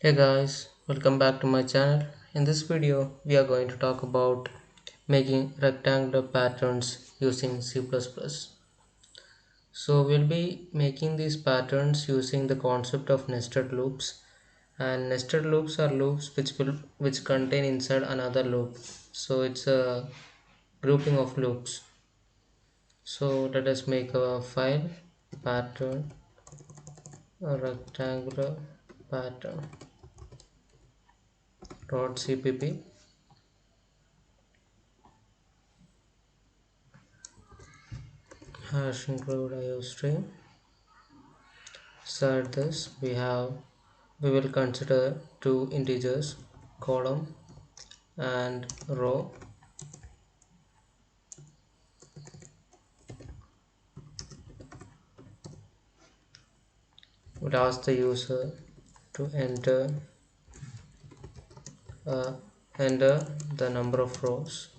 Hey guys, welcome back to my channel. In this video, we are going to talk about making rectangular patterns using C++. So we'll be making these patterns using the concept of nested loops, and nested loops are loops which contain inside another loop. So it's a grouping of loops. So let us make a file pattern, a rectangular pattern .cpp. Hash include iostream. Inside this we will consider two integers, column and row. We'll ask the user to uh, enter the number of rows.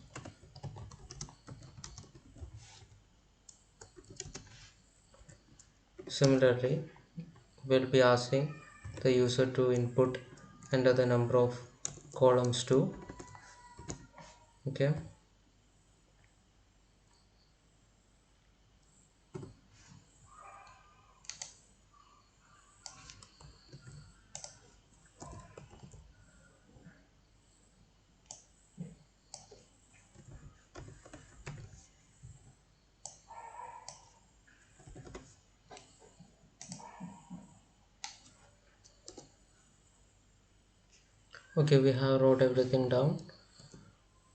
Similarly, we'll be asking the user to enter the number of columns too. Okay. Okay, we have wrote everything down.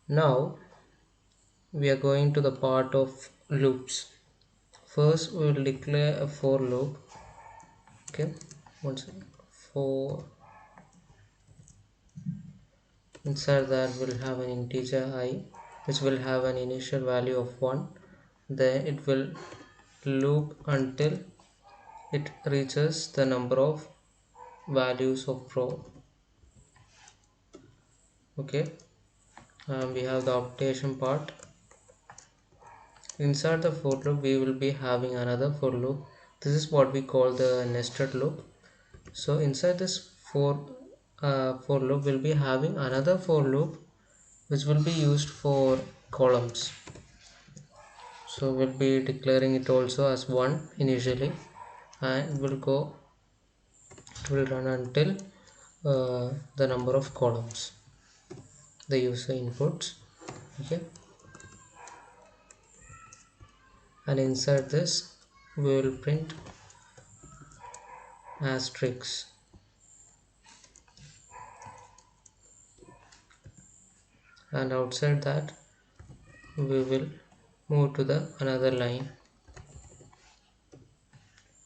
Now we are going to the part of loops. First, we will declare a for loop. Okay, one second. For inside that we'll have an integer I which will have an initial value of 1. Then it will loop until it reaches the number of values of row. Okay, we have the optation part. Inside the for loop we will be having another for loop. This is what we call the nested loop. So inside this for loop we'll be having another for loop which will be used for columns. So we'll be declaring it also as 1 initially, and it will run until the number of columns the user inputs. Okay, and inside this we will print asterisk, and outside that we will move to the another line.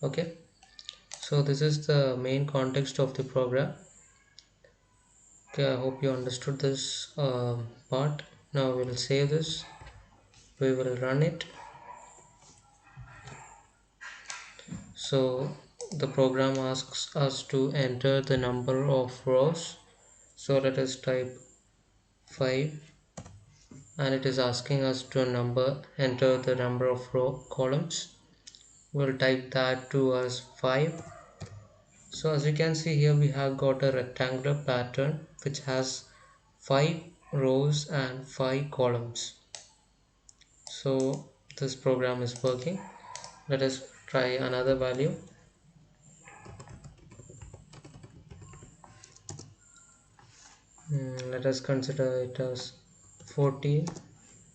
Okay, so this is the main context of the program. Okay, I hope you understood this part. Now we will save this, we will run it. So the program asks us to enter the number of rows. So let us type 5, and it is asking us to enter the number of row columns. We'll type that to as 5. So as you can see here, we have got a rectangular pattern which has 5 rows and 5 columns. So this program is working. Let us try another value. Let us consider it as 14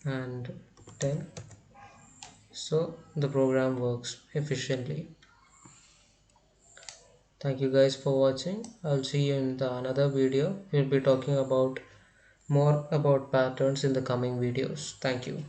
and 10. So the program works efficiently. Thank you guys for watching. I'll see you in the another video. We'll be talking about more about patterns in the coming videos. Thank you.